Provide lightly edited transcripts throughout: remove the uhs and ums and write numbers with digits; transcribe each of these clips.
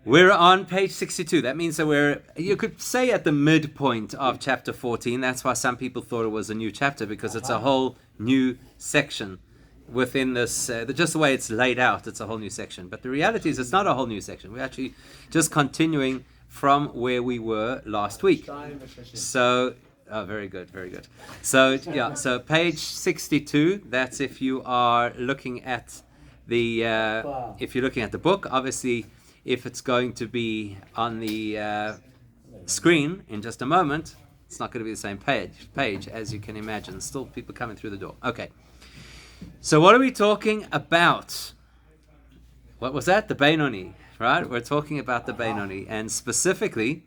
We're on page 62. That means that you could say at the midpoint of chapter 14. That's why some people thought it was a new chapter, because it's a whole new section within this. Just the way it's laid out, it's a whole new section. But the reality is it's not a whole new section. We're actually just continuing from where we were last week. So, very good, very good. So, yeah, so page 62, that's if you are looking at if you're looking at the book. Obviously, if it's going to be on the screen in just a moment, it's not going to be the same page as you can imagine. Still people coming through the door. Okay. So what are we talking about? What was that? The Beinoni, right? We're talking about the Beinoni. And specifically,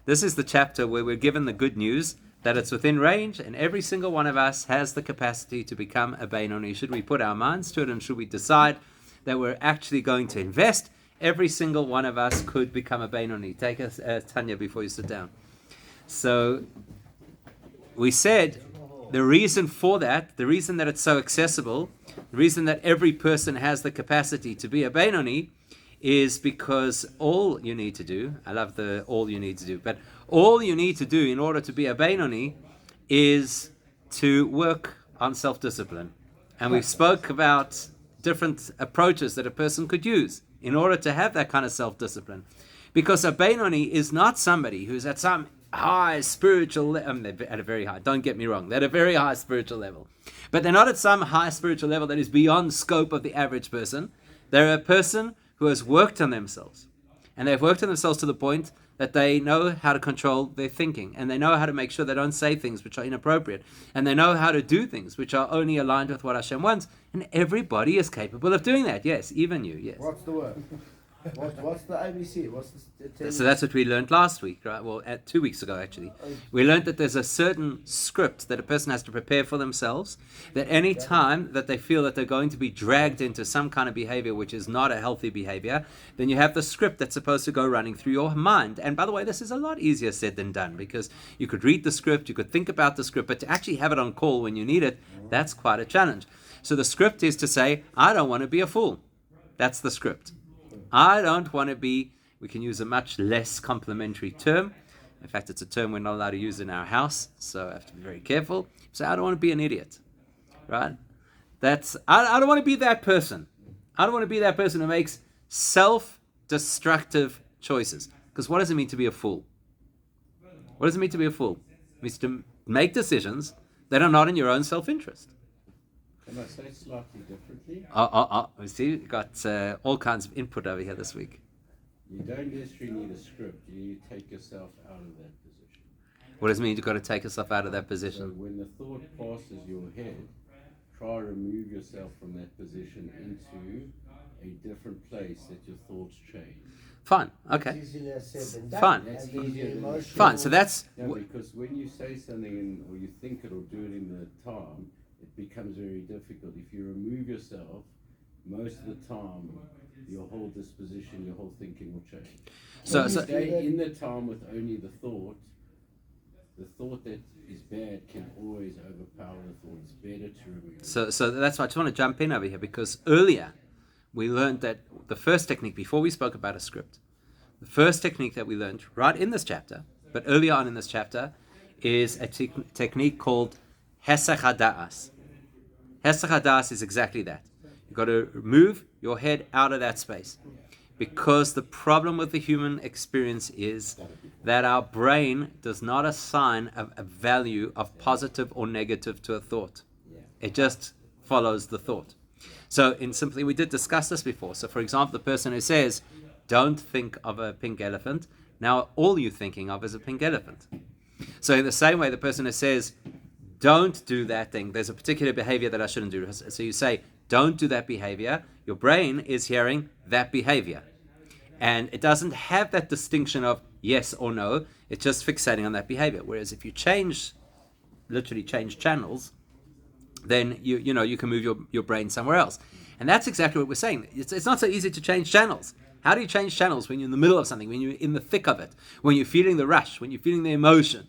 this is the chapter where we're given the good news that it's within range and every single one of us has the capacity to become a Beinoni. Should we put our minds to it and should we decide that we're actually going to invest, every single one of us could become a Beinoni. Take us, Tanya, before you sit down. So we said the reason for that, the reason that it's so accessible, the reason that every person has the capacity to be a Beinoni is because all you need to do, I love the all you need to do, but all you need to do in order to be a Beinoni is to work on self-discipline. And we've spoke about different approaches that a person could use in order to have that kind of self-discipline. Because a Beinoni is not somebody who's at some high spiritual level, at a very high, don't get me wrong, they're at a very high spiritual level. But they're not at some high spiritual level that is beyond scope of the average person. They're a person who has worked on themselves. And they've worked on themselves to the point that they know how to control their thinking. And they know how to make sure they don't say things which are inappropriate. And they know how to do things which are only aligned with what Hashem wants. And everybody is capable of doing that. Yes, even you, yes. What's the word? What's the ABC? What's the So that's what we learned last week, right? Well, 2 weeks ago, actually. We learned that there's a certain script that a person has to prepare for themselves, that any time that they feel that they're going to be dragged into some kind of behavior which is not a healthy behavior, then you have the script that's supposed to go running through your mind. And by the way, this is a lot easier said than done, because you could read the script, you could think about the script, but to actually have it on call when you need it, that's quite a challenge. So the script is to say, I don't want to be a fool. That's the script. I don't want to be, we can use a much less complimentary term. In fact, it's a term we're not allowed to use in our house, so I have to be very careful. So I don't want to be an idiot, right? I don't want to be that person. I don't want to be that person who makes self-destructive choices. Because what does it mean to be a fool? What does it mean to be a fool? It means to make decisions that are not in your own self-interest. Can I say slightly differently? We see, we've got all kinds of input over here this week. You don't necessarily need a script. You need to take yourself out of that position. What does it mean you've got to take yourself out of that position? So when the thought passes your head, try to remove yourself from that position into a different place that your thoughts change. Fine, okay. easier said than done. Fine. That's easier than Emotional- Fine, so that's... No, because when you say something or you think it or do it in the time, it becomes very difficult. If you remove yourself, most of the time, your whole disposition, your whole thinking will change. So, If you stay in the time with only the thought that is bad can always overpower the thought. It's better to remove it. so that's why I just want to jump in over here, because earlier we learned that the first technique, before we spoke about a script, the first technique that we learned right in this chapter, but early on in this chapter, is a technique called Hesach HaDa'as. Hesach HaDa'as is exactly that. You've got to move your head out of that space. Because the problem with the human experience is that our brain does not assign a value of positive or negative to a thought. It just follows the thought. So we did discuss this before. So for example, the person who says, don't think of a pink elephant, now all you're thinking of is a pink elephant. So in the same way, the person who says, don't do that thing, there's a particular behavior that I shouldn't do. So you say, don't do that behavior. Your brain is hearing that behavior. And it doesn't have that distinction of yes or no. It's just fixating on that behavior. Whereas if you literally change channels, then you can move your brain somewhere else. And that's exactly what we're saying. It's not so easy to change channels. How do you change channels when you're in the middle of something, when you're in the thick of it, when you're feeling the rush, when you're feeling the emotion,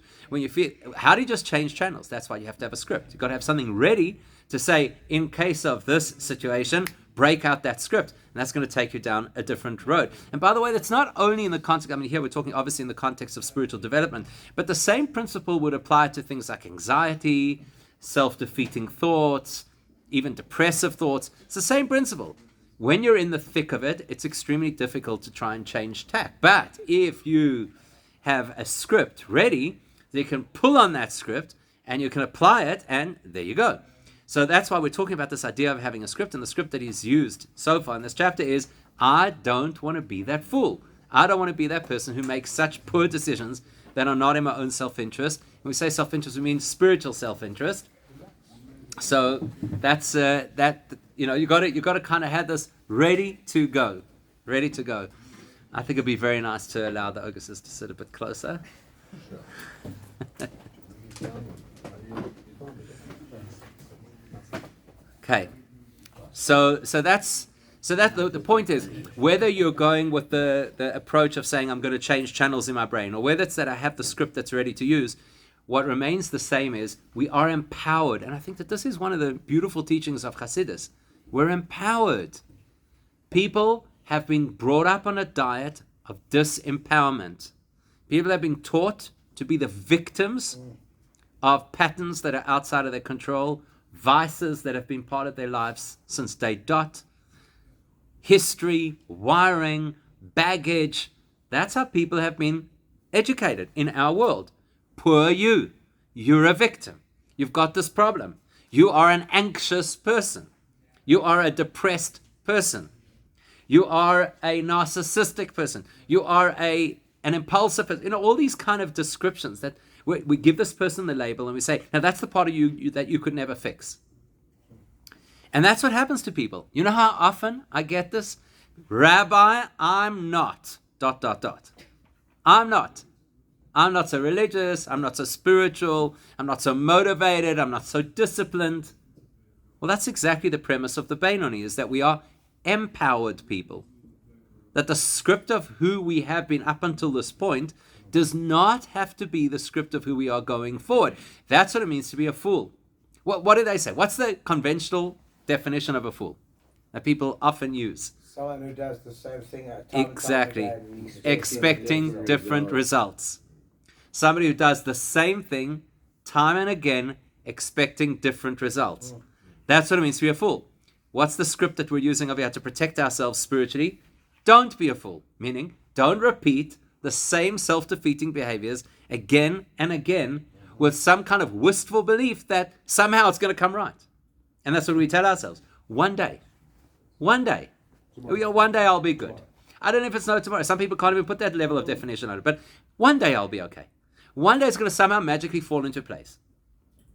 how do you just change channels? That's why you have to have a script. You've got to have something ready to say, in case of this situation, break out that script, and that's going to take you down a different road. And by the way, that's not only in the context, I mean, here we're talking obviously in the context of spiritual development, but the same principle would apply to things like anxiety, self-defeating thoughts, even depressive thoughts. It's the same principle. When you're in the thick of it, it's extremely difficult to try and change tack. But if you have a script ready, you can pull on that script and you can apply it, and there you go. So that's why we're talking about this idea of having a script, and the script that he's used so far in this chapter is, I don't want to be that fool. I don't want to be that person who makes such poor decisions that are not in my own self-interest. When we say self-interest, we mean spiritual self-interest. So that's you got to kind of have this ready to go. I think it'd be very nice to allow the Augustus to sit a bit closer. Okay, so the point is, whether you're going with the approach of saying I'm going to change channels in my brain, or whether it's that I have the script that's ready to use, what remains the same is we are empowered. And I think that this is one of the beautiful teachings of Hasidus. We're empowered. People have been brought up on a diet of disempowerment. People have been taught to be the victims of patterns that are outside of their control, vices that have been part of their lives since day dot, history, wiring, baggage. That's how people have been educated in our world. Poor you. You're a victim. You've got this problem. You are an anxious person. You are a depressed person. You are a narcissistic person. You are an impulsive person. All these kind of descriptions that we give this person the label and we say, now that's the part of you that you could never fix. And that's what happens to people. You know how often I get this? Rabbi, I'm not, ... I'm not. I'm not so religious. I'm not so spiritual. I'm not so motivated. I'm not so disciplined. Well, that's exactly the premise of the Benoni, is that we are empowered people. That the script of who we have been up until this point does not have to be the script of who we are going forward. That's what it means to be a fool. What do they say? What's the conventional definition of a fool that people often use? Someone who does the same thing time Exactly. and time again, Expecting different results. Somebody who does the same thing time and again, expecting different results. That's what it means to be a fool. What's the script that we're using over here to protect ourselves spiritually? Don't be a fool. Meaning, don't repeat the same self-defeating behaviors again and again with some kind of wistful belief that somehow it's going to come right. And that's what we tell ourselves. One day I'll be good. I don't know if it's no tomorrow. Some people can't even put that level of definition on it. But one day I'll be okay. One day it's going to somehow magically fall into place.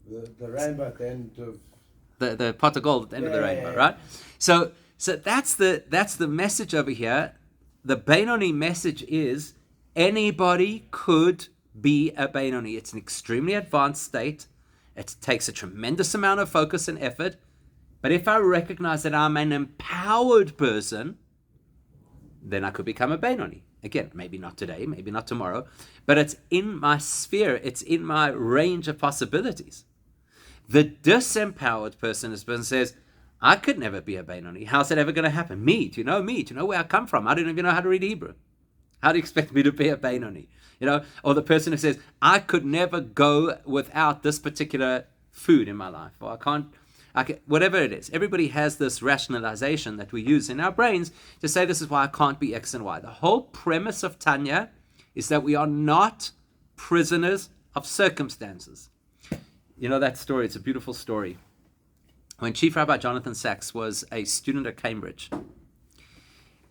The rainbow at the end of... The pot of gold at the end of the rainbow, right? So that's the message over here. The Benoni message is anybody could be a Benoni. It's an extremely advanced state. It takes a tremendous amount of focus and effort. But if I recognize that I'm an empowered person, then I could become a Benoni. Again, maybe not today, maybe not tomorrow, but it's in my sphere, it's in my range of possibilities. The disempowered person is person says, I could never be a Benoni. How's that ever going to happen? Me, do you know me? Do you know where I come from? I don't even know how to read Hebrew. How do you expect me to be a Benoni? Or the person who says, I could never go without this particular food in my life, or whatever it is. Everybody has this rationalization that we use in our brains to say this is why I can't be X and Y. The whole premise of Tanya is that we are not prisoners of circumstances. You know that story, it's a beautiful story. When Chief Rabbi Jonathan Sachs was a student at Cambridge,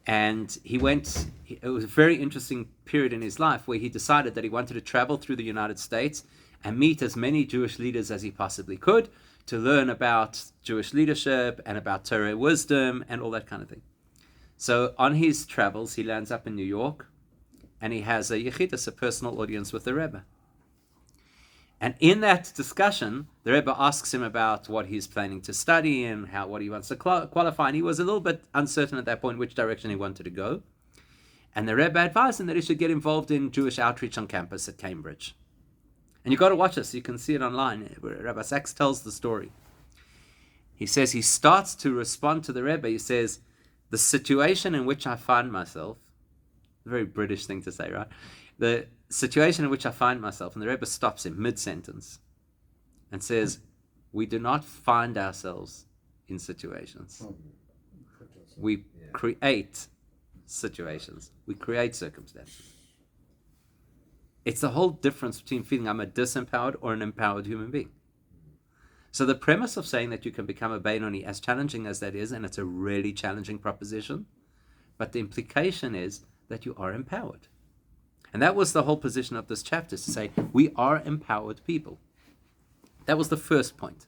and it was a very interesting period in his life where he decided that he wanted to travel through the United States and meet as many Jewish leaders as he possibly could to learn about Jewish leadership and about Torah wisdom and all that kind of thing. So on his travels, he lands up in New York, and he has a yechidus, a personal audience with the Rebbe. And in that discussion, the Rebbe asks him about what he's planning to study and what he wants to qualify. And he was a little bit uncertain at that point which direction he wanted to go. And the Rebbe advised him that he should get involved in Jewish outreach on campus at Cambridge. And you've got to watch this. You can see it online, where Rabbi Sachs tells the story. he says he starts to respond to the Rebbe. He says, the situation in which I find myself, a very British thing to say, right? The situation in which I find myself, and the Rebbe stops him mid-sentence and says, we do not find ourselves in situations. We create situations. We create circumstances. It's the whole difference between feeling I'm a disempowered or an empowered human being. So the premise of saying that you can become a Benoni, as challenging as that is, and it's a really challenging proposition, but the implication is that you are empowered. And that was the whole position of this chapter, to say we are empowered people. That was the first point.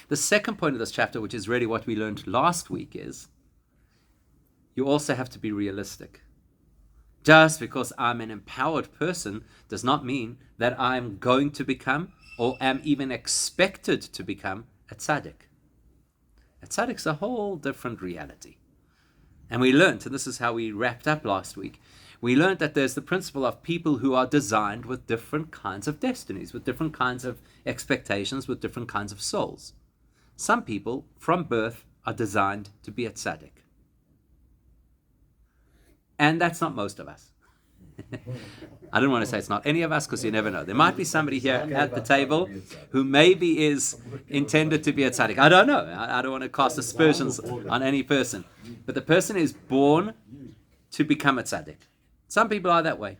The second point of this chapter, which is really what we learned last week, is you also have to be realistic. Just because I'm an empowered person does not mean that I'm going to become or am even expected to become a tzaddik. A tzaddik's a whole different reality. And we learned, and this is how we wrapped up last week, we learned that there's the principle of people who are designed with different kinds of destinies, with different kinds of expectations, with different kinds of souls. Some people, from birth, are designed to be a tzaddik. And that's not most of us. I don't want to say it's not any of us, because you never know. There might be somebody here at the table who maybe is intended to be a tzaddik. I don't know. I don't want to cast aspersions on any person. But the person is born to become a tzaddik. Some people are that way.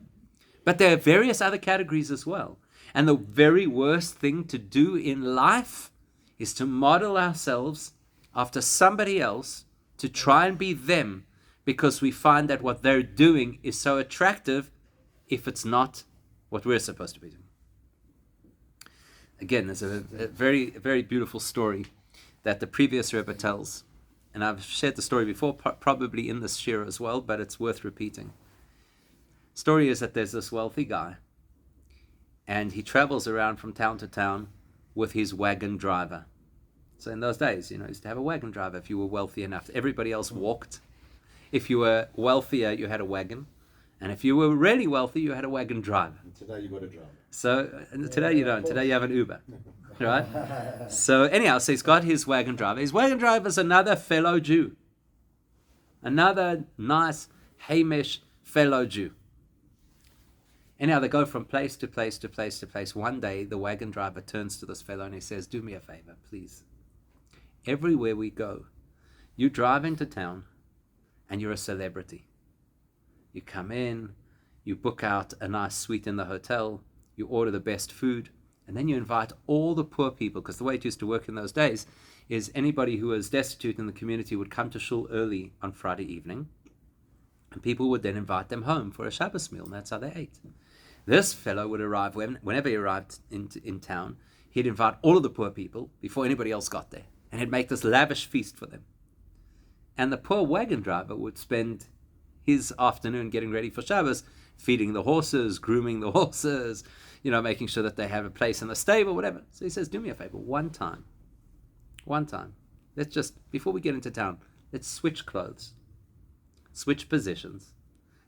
But there are various other categories as well. And the very worst thing to do in life is to model ourselves after somebody else, to try and be them, because we find that what they're doing is so attractive if it's not what we're supposed to be doing. Again, there's a very, very beautiful story that the previous Rebbe tells. And I've shared the story before, probably in this shir as well, but it's worth repeating. Story is that there's this wealthy guy, and he travels around from town to town with his wagon driver. So in those days, you used to have a wagon driver if you were wealthy enough. Everybody else walked. If you were wealthier, you had a wagon. And if you were really wealthy, you had a wagon driver. And today you got a driver. So today you don't. Today you have an Uber. Right? So anyhow, so he's got his wagon driver. His wagon driver is another fellow Jew. Another nice, Hamish fellow Jew. Anyhow, they go from place to place to place to place. One day, the wagon driver turns to this fellow and he says, do me a favor, please. Everywhere we go, you drive into town, and you're a celebrity. You come in, you book out a nice suite in the hotel, you order the best food, and then you invite all the poor people, because the way it used to work in those days is anybody who was destitute in the community would come to shul early on Friday evening, and people would then invite them home for a Shabbos meal, and that's how they ate. This fellow would arrive, whenever he arrived in town, he'd invite all of the poor people before anybody else got there, and he'd make this lavish feast for them. And the poor wagon driver would spend his afternoon getting ready for Shabbos, feeding the horses, grooming the horses, making sure that they have a place in the stable, whatever. So he says, do me a favor, one time, let's just, before we get into town, let's switch clothes, switch positions.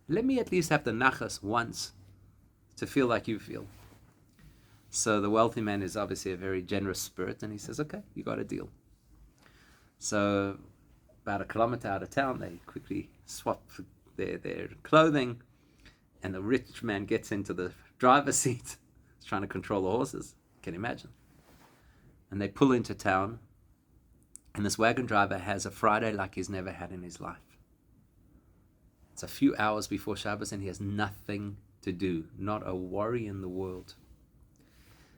Let me at least have the nachas once to feel like you feel. So the wealthy man is obviously a very generous spirit, and he says, okay, you got a deal. So about a kilometer out of town, they quickly swap their clothing, and the rich man gets into the driver's seat. He's trying to control the horses. Can you imagine? And they pull into town, and this wagon driver has a Friday like he's never had in his life. It's a few hours before Shabbos, and he has nothing to do, not a worry in the world.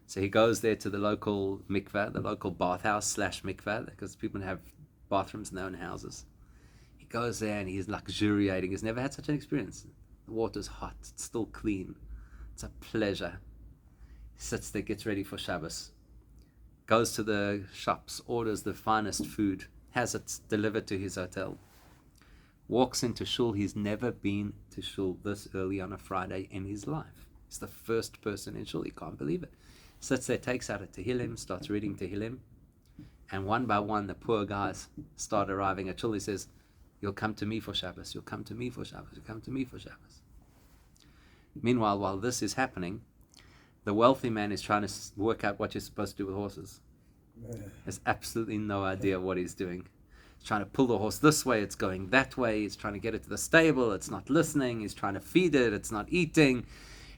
So he goes there to the local mikveh, the local bathhouse / mikveh, because people have bathrooms in their own houses. He goes there and he's luxuriating. He's never had such an experience. The water's hot, it's still clean. It's a pleasure. He sits there, gets ready for Shabbos, goes to the shops, orders the finest food, has it delivered to his hotel, walks into shul. He's never been to shul this early on a Friday in his life. He's the first person in shul. He can't believe it. Sits there, takes out a Tehillim, starts reading Tehillim. And one by one, the poor guys start arriving at shul. He says, you'll come to me for Shabbos, you'll come to me for Shabbos, you'll come to me for Shabbos. Meanwhile, while this is happening, the wealthy man is trying to work out what you're supposed to do with horses. Has absolutely no idea what he's doing. He's trying to pull the horse this way, it's going that way. He's trying to get it to the stable, it's not listening. He's trying to feed it, it's not eating.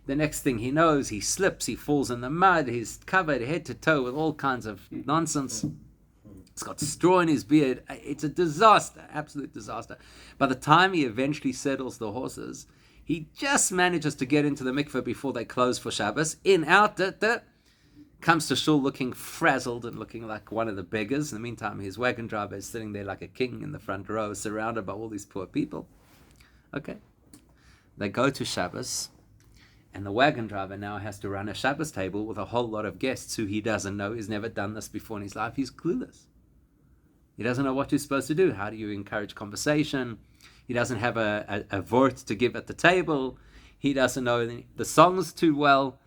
The next thing he knows, he slips, he falls in the mud, he's covered head to toe with all kinds of nonsense. He's got straw in his beard. It's a disaster, absolute disaster. By the time he eventually settles the horses, he just manages to get into the mikveh before they close for Shabbos. In, out, comes to shul looking frazzled and looking like one of the beggars. In the meantime, his wagon driver is sitting there like a king in the front row, surrounded by all these poor people. Okay. They go to Shabbos, and the wagon driver now has to run a Shabbos table with a whole lot of guests who he doesn't know. He's never done this before in his life. He's clueless. He doesn't know what you're supposed to do. How do you encourage conversation? He doesn't have a vort to give at the table. He doesn't know the songs too well.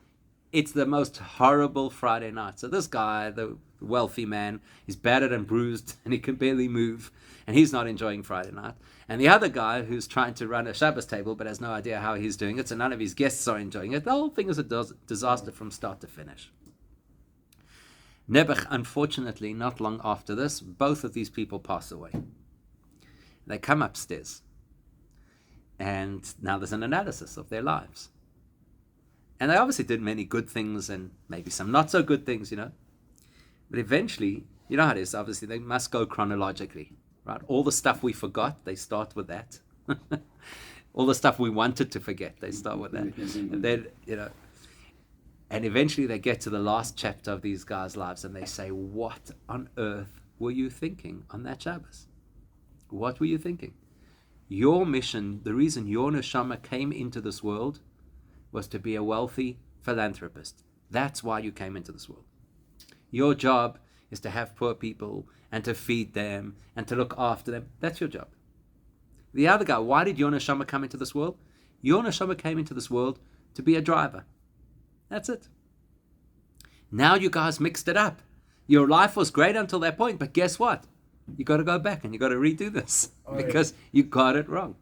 It's the most horrible Friday night. So this guy, the wealthy man, is battered and bruised and he can barely move and he's not enjoying Friday night. And the other guy who's trying to run a Shabbos table but has no idea how he's doing it, so none of his guests are enjoying it. The whole thing is a disaster from start to finish. Nebuch, unfortunately, not long after this, both of these people pass away. They come upstairs. And now there's an analysis of their lives. And they obviously did many good things and maybe some not so good things, But eventually, you know how it is, obviously, they must go chronologically, right? All the stuff we forgot, they start with that. All the stuff we wanted to forget, they start with that. And then, and eventually they get to the last chapter of these guys' lives and they say, what on earth were you thinking on that Shabbos? What were you thinking? Your mission, the reason your neshama came into this world was to be a wealthy philanthropist. That's why you came into this world. Your job is to have poor people and to feed them and to look after them. That's your job. The other guy, why did your neshama come into this world? Your neshama came into this world to be a driver. That's it. Now you guys mixed it up. Your life was great until that point, but guess what? You got to go back and you got to redo this because you got it wrong.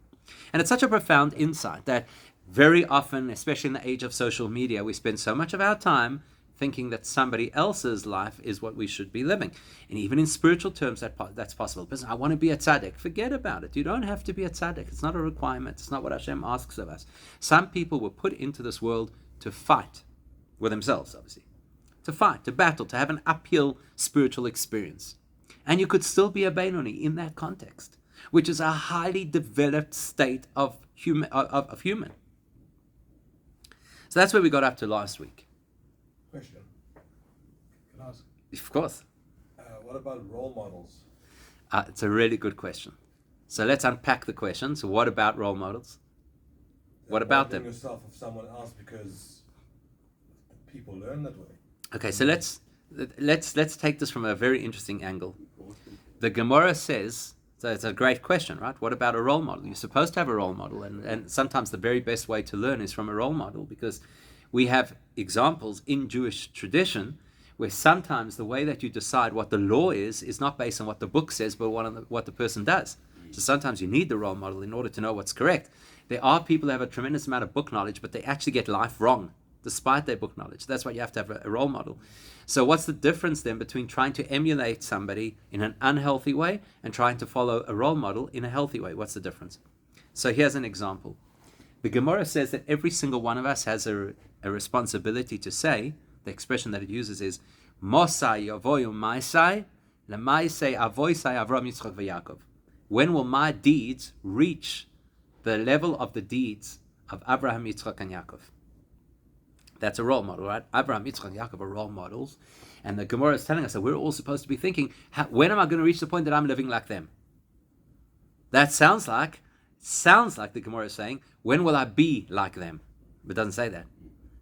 And it's such a profound insight that very often, especially in the age of social media, we spend so much of our time thinking that somebody else's life is what we should be living. And even in spiritual terms, that's possible. Because I want to be a tzaddik. Forget about it. You don't have to be a tzaddik. It's not a requirement. It's not what Hashem asks of us. Some people were put into this world to fight with themselves, obviously. To fight, to battle, to have an uphill spiritual experience. And you could still be a Benoni in that context, which is a highly developed state of human. So that's where we got up to last week. Question. Can I ask? Of course. What about role models? It's a really good question. So let's unpack the question. So what about role models? What about them? Yourself of someone else because people learn that way. Okay, so let's take this from a very interesting angle. The Gemara says, so it's a great question, right? What about a role model? You're supposed to have a role model, and sometimes the very best way to learn is from a role model, because we have examples in Jewish tradition where sometimes the way that you decide what the law is not based on what the book says, but what the person does. So sometimes you need the role model in order to know what's correct. There are people who have a tremendous amount of book knowledge, but they actually get life wrong despite their book knowledge. That's why you have to have a role model. So what's the difference then between trying to emulate somebody in an unhealthy way and trying to follow a role model in a healthy way? What's the difference? So here's an example. The Gemara says that every single one of us has a responsibility to say, the expression that it uses is, Mosai yavoyu maisai, lemaisai avoisai Avram Yitzchak v'Yaakov. When will my deeds reach the level of the deeds of Abraham, Yitzchak, and Yaakov? That's a role model, right? Abraham, Yitzchak, and Yaakov are role models. And the Gemara is telling us that we're all supposed to be thinking, when am I going to reach the point that I'm living like them? That sounds like the Gemara is saying, when will I be like them? But it doesn't say that.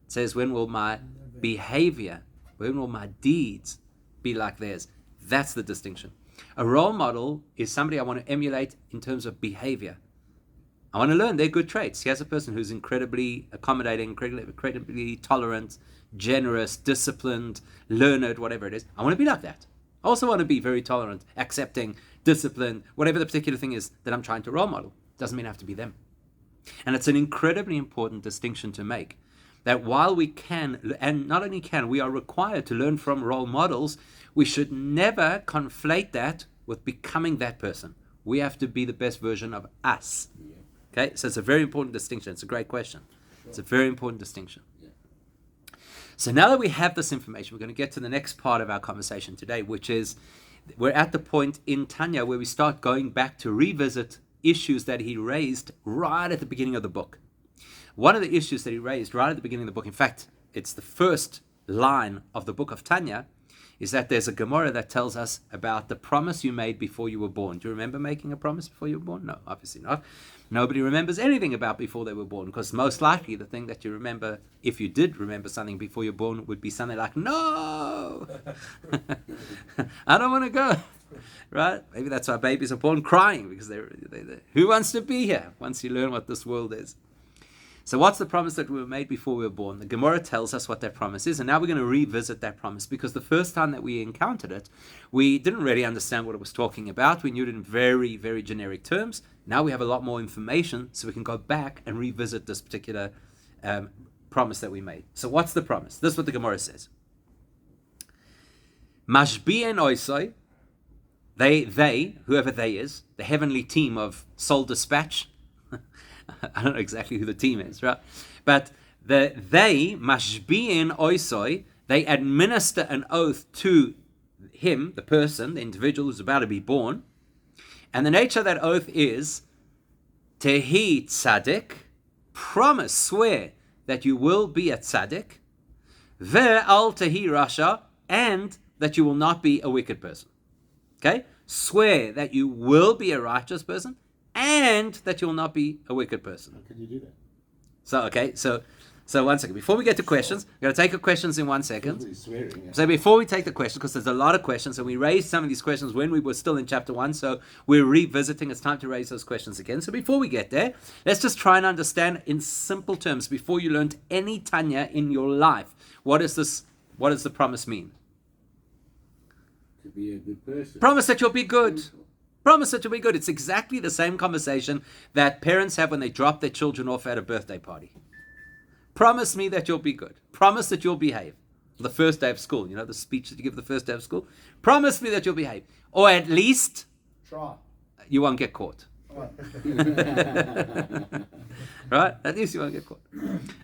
It says, when will my behavior, when will my deeds be like theirs? That's the distinction. A role model is somebody I want to emulate in terms of behavior. I want to learn their good traits. Here's a person who's incredibly accommodating, incredibly tolerant, generous, disciplined, learned, whatever it is. I want to be like that. I also want to be very tolerant, accepting, disciplined, whatever the particular thing is that I'm trying to role model. Doesn't mean I have to be them. And it's an incredibly important distinction to make, that while we can, and not only can, we are required to learn from role models, we should never conflate that with becoming that person. We have to be the best version of us. Okay, so it's a very important distinction. It's a great question. It's a very important distinction. So now that we have this information, we're going to get to the next part of our conversation today, which is we're at the point in Tanya where we start going back to revisit issues that he raised right at the beginning of the book. One of the issues that he raised right at the beginning of the book, in fact, it's the first line of the book of Tanya, is that there's a Gemara that tells us about the promise you made before you were born. Do you remember making a promise before you were born? No, obviously not. Nobody remembers anything about before they were born, because most likely the thing that you remember, if you did remember something before you're born, would be something like, no, I don't want to go, right? Maybe that's why babies are born crying, because they're who wants to be here once you learn what this world is? So what's the promise that we were made before we were born? The Gemara tells us what that promise is, and now we're going to revisit that promise, because the first time that we encountered it, we didn't really understand what it was talking about. We knew it in very, very generic terms. Now we have a lot more information, so we can go back and revisit this particular promise that we made. So what's the promise? This is what the Gemara says. Mashbien oisoi, they, whoever they is, the heavenly team of Soul Dispatch, I don't know exactly who the team is, right? But they, mashbien oisoi, they administer an oath to him, the person, the individual who's about to be born. And the nature of that oath is, tehi tzaddik, promise, swear that you will be a tzaddik, ve'al tehi rasha, and that you will not be a wicked person. Okay? Swear that you will be a righteous person, and that you will not be a wicked person. How can you do that? So 1 second. Before we get to questions, we're going to take your questions in 1 second. He's swearing, yeah. So before we take the questions, because there's a lot of questions, and we raised some of these questions when we were still in chapter 1, so we're revisiting. It's time to raise those questions again. So before we get there, let's just try and understand in simple terms, before you learned any Tanya in your life, what does the promise mean? To be a good person. Promise that you'll be good. Promise that you'll be good. It's exactly the same conversation that parents have when they drop their children off at a birthday party. Promise me that you'll be good. Promise that you'll behave. The first day of school, you know, the speech that you give the first day of school. Promise me that you'll behave. Or at least Try. you won't get caught. Right. Right? At least you won't get caught.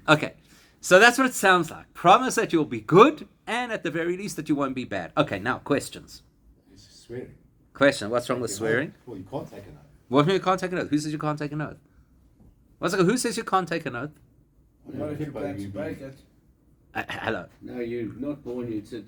Okay. So that's what it sounds like. Promise that you'll be good, and at the very least that you won't be bad. Okay, now questions. He's swearing. Question. What's wrong with swearing? Well, you can't take an oath. What mean you can't take an oath? Who says you can't take an oath? Who says you can't take an oath? What if you plan to break it? Hello. No, you're not born. It's a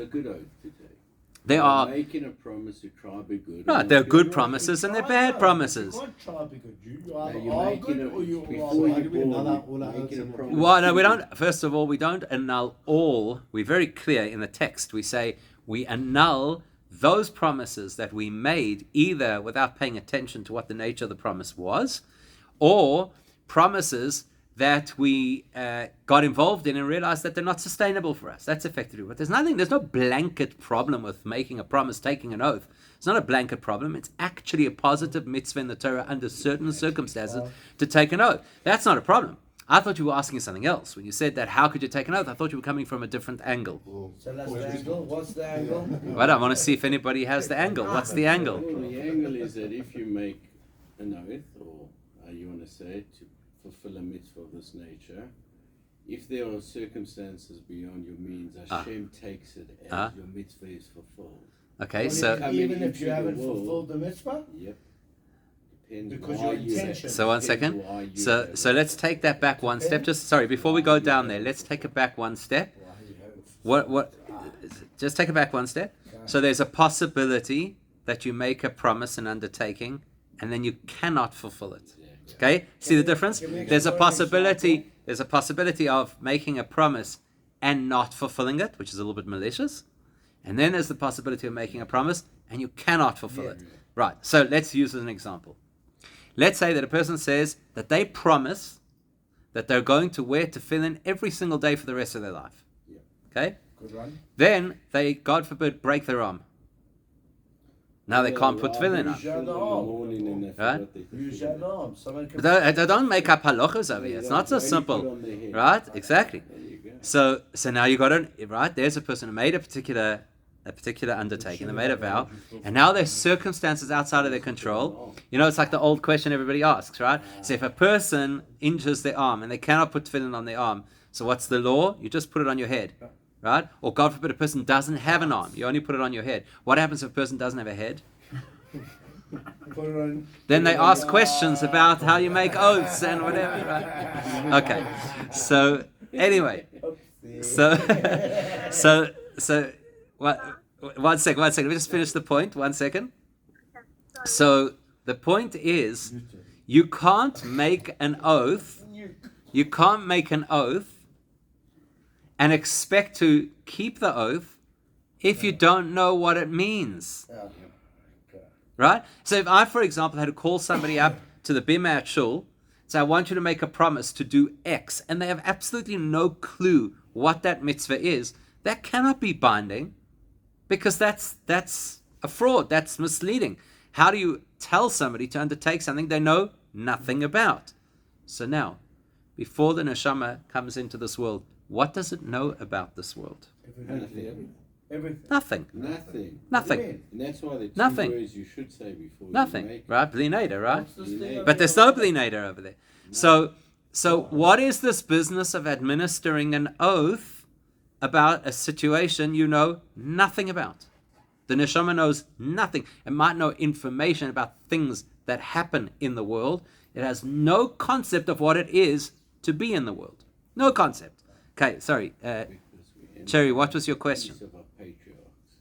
good oath to take. They You're are making a promise to try to be good. right. and They're if good you're not, promises and they're Try bad it. promises. You can't try because you No, either you're are making good or you before are So how you're do we born, annul all our making oaths a and promise. Well, no, to we be don't. First of all, we don't annul all. We're very clear in the text. We say we annul those promises that we made either without paying attention to what the nature of the promise was, or promises that we got involved in and realized that they're not sustainable for us. That's effectively what. There's no blanket problem with making a promise, taking an oath. It's not a blanket problem. It's actually a positive mitzvah in the Torah under certain circumstances to take an oath. That's not a problem. I thought you were asking something else. When you said that, how could you take an oath? I thought you were coming from a different angle. So that's the angle. What's the angle? Well, I want to see if anybody has the angle. What's the angle? Well, the angle is that if you make an oath, or you want to say to fulfill a mitzvah of this nature, if there are circumstances beyond your means, Hashem takes it as your mitzvah is fulfilled. Okay, Well, so even if you into the haven't world- fulfilled the mitzvah? Yep. Depends Because why your you intention. So 1 second. So let's take that back one step. Just sorry, before we go down there, let's take it back one step. What? Just take it back one step. So there's a possibility that you make a promise, an undertaking, and then you cannot fulfill it. Okay? See the difference? There's a possibility. There's a possibility of making a promise and not fulfilling it, which is a little bit malicious. And then there's the possibility of making a promise and you cannot fulfill it. Right. So let's use an example. Let's say that a person says that they promise that they're going to wear tefillin every single day for the rest of their life. Okay? Good one. Then they, God forbid, break their arm. Now they can't put tefillin in on. the morning and they Right? forgot their Use tefillin. your arm. Someone can. They don't make up halachas over here. It's not so Only put simple, on their head. right? Exactly. There you go. So now you got to, right? There's a person who made a particular undertaking. They made a vow, and now there's circumstances outside of their control. You know, it's like the old question everybody asks, right? So if a person injures their arm and they cannot put tefillin on their arm, so what's the law? You just put it on your head, right? Or God forbid, a person doesn't have an arm, you only put it on your head. What happens if a person doesn't have a head? Put it on. Then they ask questions about how you make oaths and whatever, right? Okay, so anyway, so what? One second. Let me just finish the point. 1 second. So the point is, you can't make an oath. You can't make an oath and expect to keep the oath if you don't know what it means. Right? So if I, for example, had to call somebody up to the Bima at Shul, say, I want you to make a promise to do X, and they have absolutely no clue what that mitzvah is, that cannot be binding, because that's a fraud, that's misleading. How do you tell somebody to undertake something they know nothing about? So now, before the neshama comes into this world, what does it know about this world? Everything. Nothing. Nothing. Nothing. And that's why the two Nothing. words you should say before you Nothing. make Right? Bli neder, right? What's this thing But there's no Bli neder over there. So what is this business of administering an oath about a situation you know nothing about? The neshama knows nothing. It might know information about things that happen in the world. It has no concept of what it is to be in the world. No concept. Okay, sorry. Cherry, what was your question? of our patriarchs.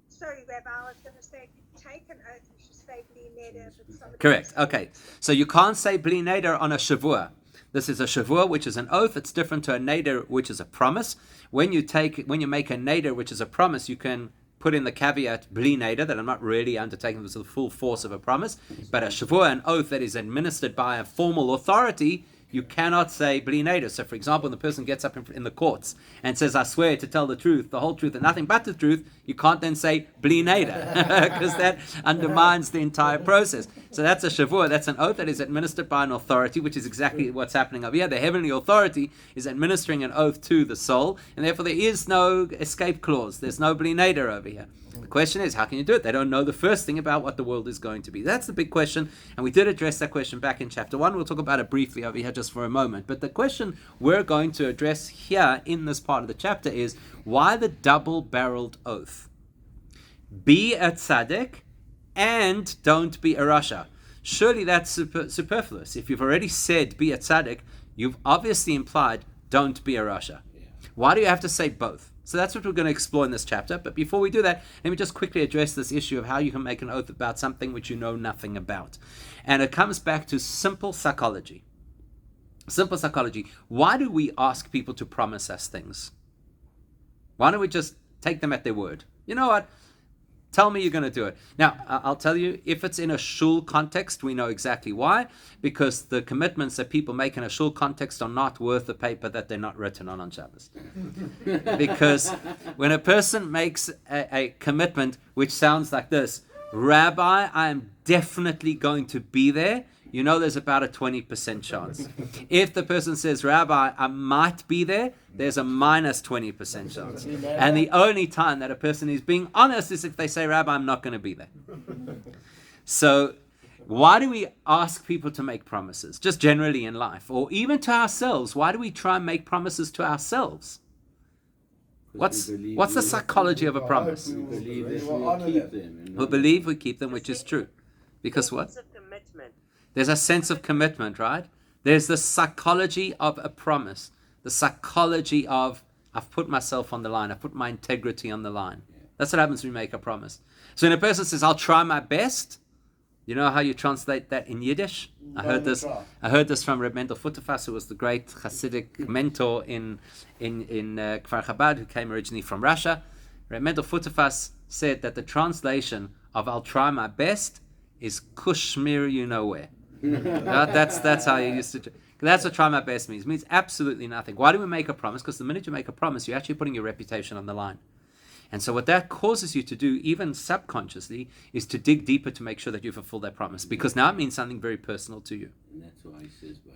Sorry, Rabbi, I was going to say, if you take an oath, you should say bli neder. but somebody Correct. else- Okay. So you can't say bli neder on a shavua. This is a shavua, which is an oath. It's different to a neder, which is a promise. When you make a neder, which is a promise, you can put in the caveat bli neder, that I'm not really undertaking this with the full force of a promise. But a shavua, an oath that is administered by a formal authority, you cannot say bli neder. So, for example, when the person gets up in the courts and says, I swear to tell the truth, the whole truth, and nothing but the truth, you can't then say bli neder, because that undermines the entire process. So that's a shavua, that's an oath that is administered by an authority, which is exactly what's happening over here. The heavenly authority is administering an oath to the soul, and therefore there is no escape clause. There's no bli neder over here. The question is, how can you do it? They don't know the first thing about what the world is going to be. That's the big question, and we did address that question back in chapter 1. We'll talk about it briefly over here just for a moment. But the question we're going to address here in this part of the chapter is, why the double-barreled oath? Be a tzaddik and don't be a rasha. Surely that's superfluous. If you've already said be a tzaddik, you've obviously implied don't be a rasha. Why do you have to say both? So that's what we're going to explore in this chapter. But before we do that, let me just quickly address this issue of how you can make an oath about something which you know nothing about. And it comes back to simple psychology. Simple psychology. Why do we ask people to promise us things? Why don't we just take them at their word? You know what? Tell me you're going to do it. Now, I'll tell you, if it's in a shul context, we know exactly why. Because the commitments that people make in a shul context are not worth the paper that they're not written on Shabbos. Because when a person makes a commitment which sounds like this, Rabbi, I am definitely going to be there, you know there's about a 20% chance. If the person says, Rabbi, I might be there, there's a minus 20% chance. And the only time that a person is being honest is if they say, Rabbi, I'm not going to be there. So why do we ask people to make promises, just generally in life, or even to ourselves? Why do we try and make promises to ourselves? What's the psychology of a promise? We believe that we'll keep them. and We not- believe we keep them, which is true. Because what? It's a commitment. There's a sense of commitment, right? There's the psychology of a promise. The psychology of, I've put myself on the line. I've put my integrity on the line. That's what happens when we make a promise. So when a person says, I'll try my best, you know how you translate that in Yiddish? I heard this from Reb Mendel Futterfass, who was the great Hasidic mentor in Kfar Chabad, who came originally from Russia. Reb Mendel Futterfass said that the translation of I'll try my best is kushmir you know where. That's how you used to. That's what try my best means. It means absolutely nothing. Why do we make a promise? Because the minute you make a promise, you're actually putting your reputation on the line. And so what that causes you to do, even subconsciously, is to dig deeper to make sure that you fulfill that promise. Because now it means something very personal to you. And that's why he says both.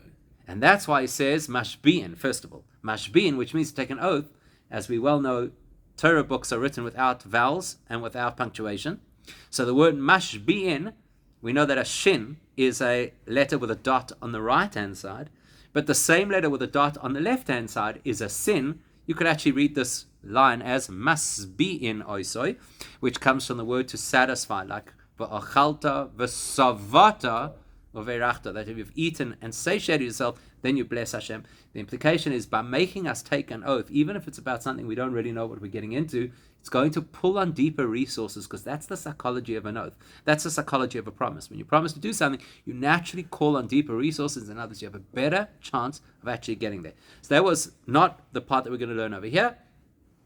And that's why he says mashbi'in, first of all. Mashbi'in, which means to take an oath. As we well know, Torah books are written without vowels and without punctuation. So the word mashbi'in, we know that a shin is a letter with a dot on the right-hand side. But the same letter with a dot on the left-hand side is a sin. You could actually read this line as masbi'in oisoi, which comes from the word to satisfy, like v'achalta v'savata v'verachta, that if you've eaten and satiated yourself, then you bless Hashem. The implication is by making us take an oath, even if it's about something we don't really know what we're getting into, it's going to pull on deeper resources, because that's the psychology of an oath. That's the psychology of a promise. When you promise to do something, you naturally call on deeper resources, and others, you have a better chance of actually getting there. So that was not the part that we're going to learn over here.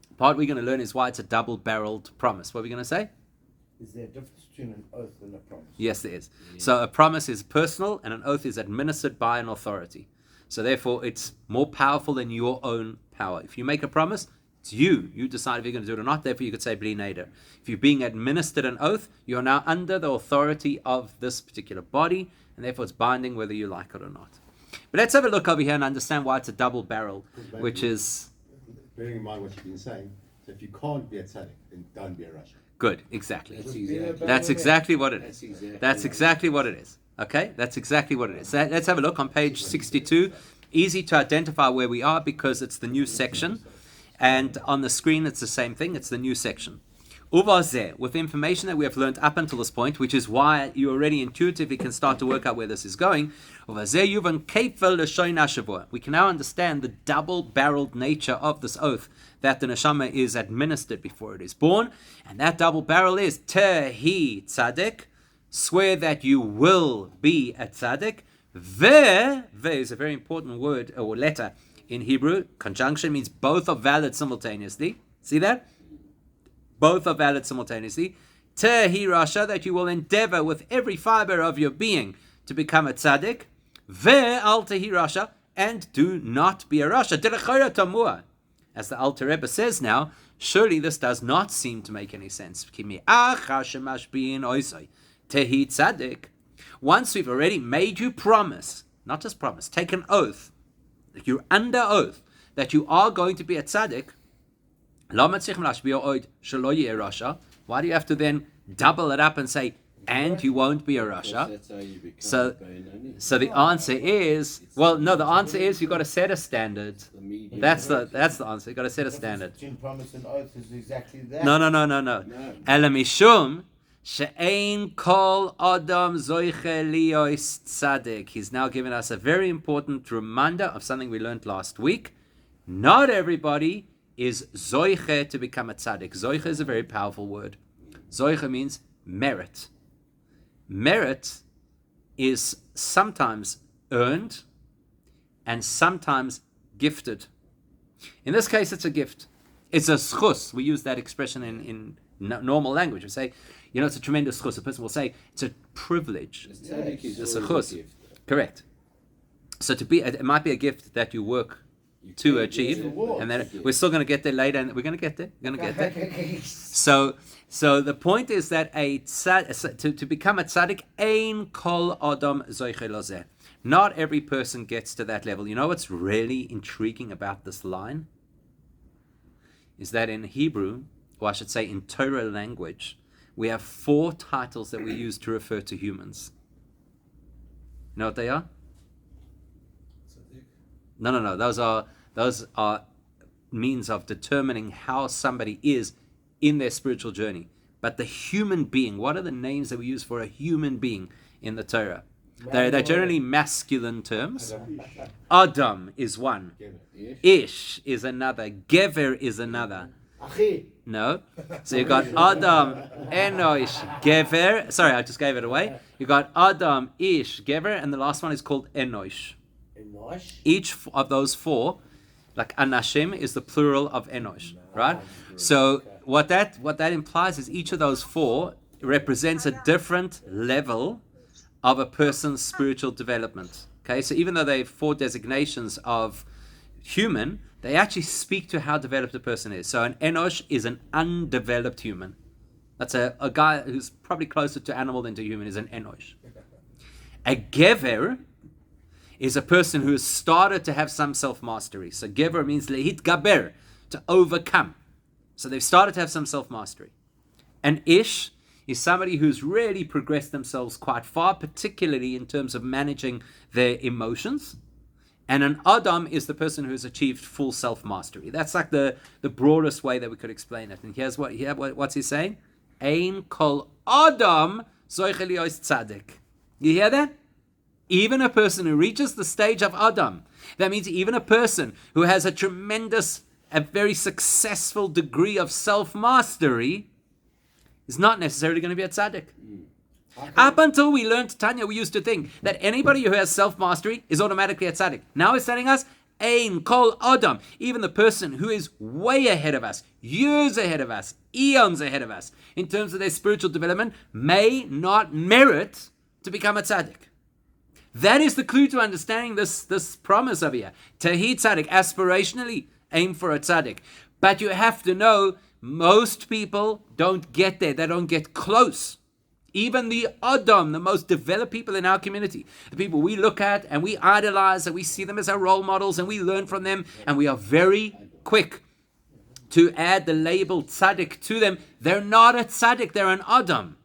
The part we're going to learn is why it's a double-barreled promise. What are we going to say? Is there a difference between an oath and a promise? Yes, there is. So a promise is personal, and an oath is administered by an authority. So therefore, it's more powerful than your own power. If you make a promise, it's you. You decide if you're going to do it or not. Therefore, you could say bli neder. If you're being administered an oath, you are now under the authority of this particular body, and therefore it's binding whether you like it or not. But let's have a look over here and understand why it's a double barrel, which is... Bearing in mind what you've been saying, so if you can't be a tzaddik, then don't be a Russian. Good, exactly. That's exactly what it is. exactly That's exactly what it is. Okay, that's exactly what it is. So let's have a look on page 62. Easy to identify where we are because it's the new section. And on the screen, it's the same thing. It's the new section. Uvazeh, with information that we have learned up until this point, which is why you already intuitively can start to work out where this is going. Uvazeh yuvan keifel l'shoin hashavua. We can now understand the double-barreled nature of this oath that the neshama is administered before it is born. And that double barrel is tehi tzaddik. Swear that you will be a tzaddik. Ve is a very important word or letter in Hebrew. Conjunction means both are valid simultaneously. See that? Both are valid simultaneously. Tehi rasha, that you will endeavor with every fiber of your being to become a tzaddik. Ve al tehi rasha, and do not be a rasha. Derechayra tamua. As the Alter Rebbe says now, surely this does not seem to make any sense. Kimi achashemash bein oisai. Tehi tzaddik. Once we've already made you promise, not just promise, take an oath, that you're under oath, that you are going to be a tzaddik, why do you have to then double it up and say, and you won't be a rasha? That's how you become So, a Benoni. so the answer is, well, no, the answer is you've got to set a standard. The medium That's road. the answer. You've got to set a The difference standard. between promise and oath is exactly that. No. No. Ela mishum she'ein kol adam zoiche liois tzaddik. He's now given us a very important reminder of something we learned last week. Not everybody is zoiche to become a tzaddik. Zoiche is a very powerful word. Zoiche means merit. Merit is sometimes earned and sometimes gifted. In this case, it's a gift. It's a schus. We use that expression in normal language. We say, it's a tremendous schus. A person will say, it's a privilege. The tzaddik is It's a always chus. a gift. Correct. So it might be a gift that you work to achieve, and then we're still going to get there later, and we're going to get there. We're going to get there. So the point is that to become a tzaddik, ein kol adam zoiche lozeh. Not every person gets to that level. You know what's really intriguing about this line? Is that in Hebrew, or I should say in Torah language, we have 4 titles that we use to refer to humans. You know what they are? No. Those are means of determining how somebody is in their spiritual journey. But the human being, what are the names that we use for a human being in the Torah? They're generally masculine terms. Adam is one. Ish is another. Gever is another. Achi. No. So you got Adam, Enosh, Gever. Sorry, I just gave it away. You got Adam, Ish, Gever, and the last one is called Enosh. Enosh. Each of those 4, like Anashim, is the plural of Enosh, right? So what that implies is each of those 4 represents a different level of a person's spiritual development. Okay, so even though they have 4 designations of human, they actually speak to how developed a person is. So an enosh is an undeveloped human. That's a guy who's probably closer to animal than to human is an enosh. A gever is a person who has started to have some self-mastery. So gever means lehit gaber, to overcome. So they've started to have some self-mastery. An ish is somebody who's really progressed themselves quite far, particularly in terms of managing their emotions. And an Adam is the person who's achieved full self-mastery. That's like the broadest way that we could explain it. And here's what's he saying? Ein kol Adam zoiche liyos tzaddik. You hear that? Even a person who reaches the stage of Adam, that means even a person who has a very successful degree of self-mastery is not necessarily going to be a tzaddik. Up until we learned Tanya, we used to think that anybody who has self-mastery is automatically a tzaddik. Now it's telling us, Ein kol Adam, even the person who is way ahead of us, years ahead of us, eons ahead of us, in terms of their spiritual development, may not merit to become a tzaddik. That is the clue to understanding this promise over here. Tahi tzaddik, aspirationally, aim for a tzaddik. But you have to know, most people don't get there. They don't get close. Even the Adam, the most developed people in our community, the people we look at and we idolize and we see them as our role models and we learn from them, and we are very quick to add the label tzaddik to them. They're not a tzaddik, they're an Adam.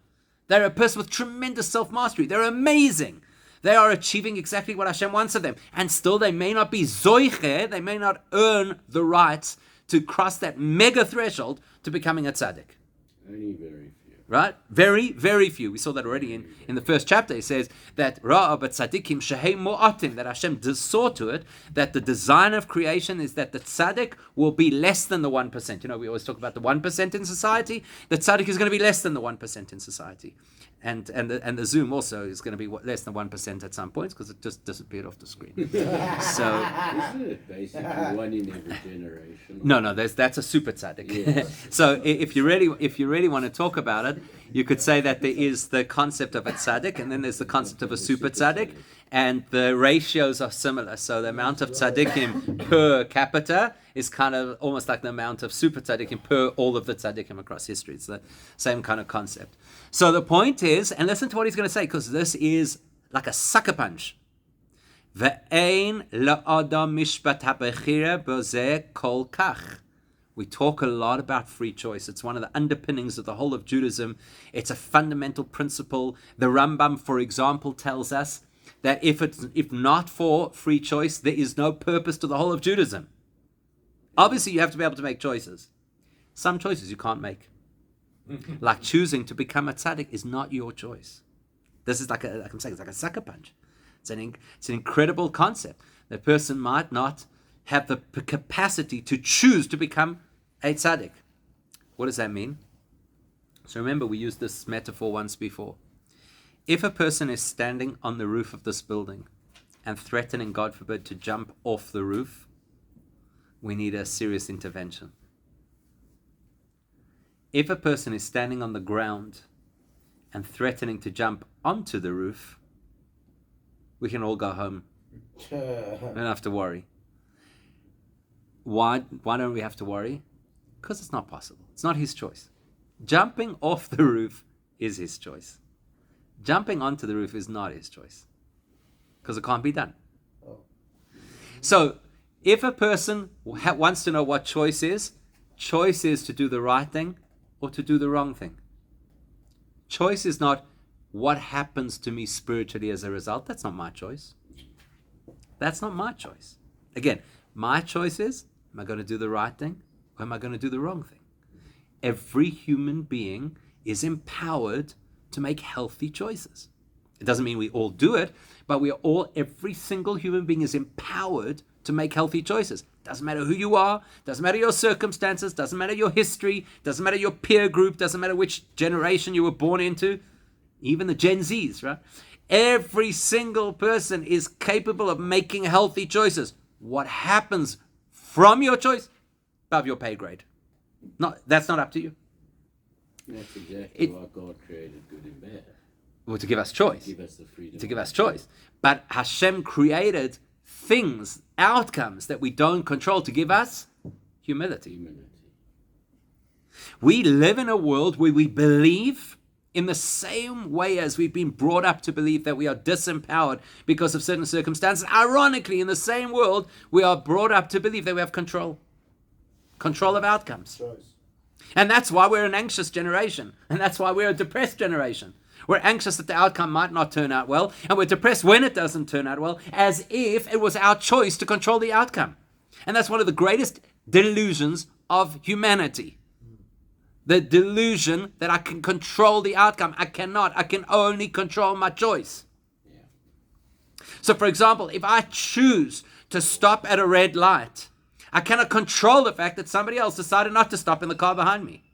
They're a person with tremendous self-mastery. They're amazing. They are achieving exactly what Hashem wants of them. And still they may not be zoiche, they may not earn the right to cross that mega threshold to becoming a tzaddik. Only very few. Right? Very, very few. We saw that already in the first chapter. It says that Ra'ab tzaddikim shehei mu'atim, that Hashem saw to it, that the design of creation is that the tzaddik will be less than the 1%. You know, we always talk about the 1% in society. The tzaddik is going to be less than the 1% in society. And the Zoom also is going to be less than 1% at some points because it just disappeared off the screen. So Isn't it basically one in every generation? no, that's a super tzaddik. Yes. So if you really want to talk about it, you could say that there is the concept of a tzaddik, and then there's the concept of a super tzaddik, and the ratios are similar. So the amount of tzaddikim per capita is kind of almost like the amount of super tzaddikim per all of the tzaddikim across history. It's the same kind of concept. So the point is, and listen to what he's going to say, because this is like a sucker punch. Ve'ein la'adam mishpat ha'bechira b'zeh kol kach. We talk a lot about free choice. It's one of the underpinnings of the whole of Judaism. It's a fundamental principle. The Rambam, for example, tells us that if not for free choice, there is no purpose to the whole of Judaism. Obviously, you have to be able to make choices. Some choices you can't make. Like choosing to become a tzaddik is not your choice. This is like I'm saying, it's like a sucker punch. It's an incredible concept. The person might not have the capacity to choose to become a tzaddik. What does that mean? So remember, we used this metaphor once before. If a person is standing on the roof of this building and threatening, God forbid, to jump off the roof, we need a serious intervention. If a person is standing on the ground and threatening to jump onto the roof, we can all go home. We don't have to worry. Why don't we have to worry? Because it's not possible. It's not his choice. Jumping off the roof is his choice. Jumping onto the roof is not his choice. Because it can't be done. So, if a person wants to know what choice is to do the right thing or to do the wrong thing. Choice is not what happens to me spiritually as a result. That's not my choice. That's not my choice. Again, my choice is, am I going to do the right thing or am I going to do the wrong thing? Every human being is empowered to make healthy choices. It doesn't mean we all do it, but every single human being is empowered to make healthy choices. Doesn't matter who you are, doesn't matter your circumstances, doesn't matter your history, doesn't matter your peer group, doesn't matter which generation you were born into, even the Gen Zs, right? Every single person is capable of making healthy choices. What happens from your choice, above your pay grade. That's not up to you. That's exactly why God created good and bad. Well, to give us choice. Give us the freedom. To give us choice. But Hashem created things, outcomes that we don't control to give us humility. We live in a world where we believe in the same way as we've been brought up to believe that we are disempowered because of certain circumstances. Ironically, in the same world, we are brought up to believe that we have control of outcomes. Choice. And that's why we're an anxious generation. And that's why we're a depressed generation. We're anxious that the outcome might not turn out well. And we're depressed when it doesn't turn out well, as if it was our choice to control the outcome. And that's one of the greatest delusions of humanity. The delusion that I can control the outcome. I cannot. I can only control my choice. So, for example, if I choose to stop at a red light, I cannot control the fact that somebody else decided not to stop in the car behind me.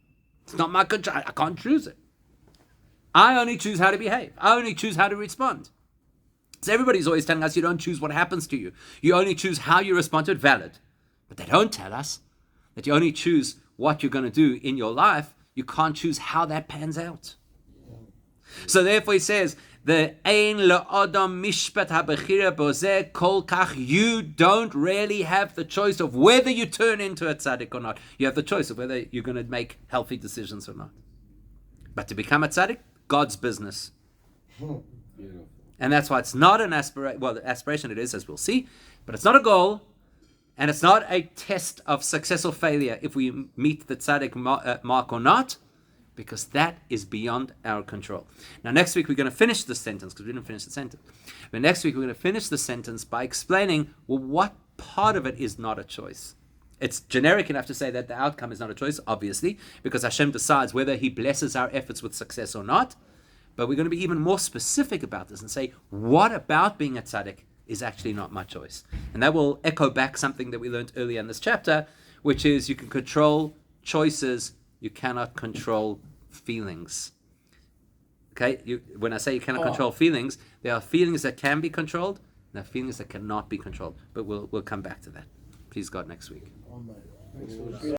It's not my control. I can't choose it. I only choose how to behave. I only choose how to respond. So everybody's always telling us you don't choose what happens to you. You only choose how you respond to it. Valid. But they don't tell us that you only choose what you're going to do in your life. You can't choose how that pans out. So therefore he says, you don't really have the choice of whether you turn into a tzaddik or not. You have the choice of whether you're going to make healthy decisions or not. But to become a tzaddik, God's business. And that's why it's not an aspiration. Well, the aspiration it is, as we'll see, but it's not a goal, and it's not a test of success or failure if we meet the tzaddik mark or not, because that is beyond our control. Now, next week we're going to finish the sentence, because we didn't finish the sentence. But next week we're going to finish the sentence by explaining, well, what part of it is not a choice. It's generic enough to say that the outcome is not a choice, obviously, because Hashem decides whether He blesses our efforts with success or not. But we're going to be even more specific about this and say, what about being a tzaddik is actually not my choice? And that will echo back something that we learned earlier in this chapter, which is you can control choices, you cannot control feelings. Okay? When I say you cannot control feelings, there are feelings that can be controlled, and there are feelings that cannot be controlled. But we'll come back to that. Please God, next week. Oh, mate.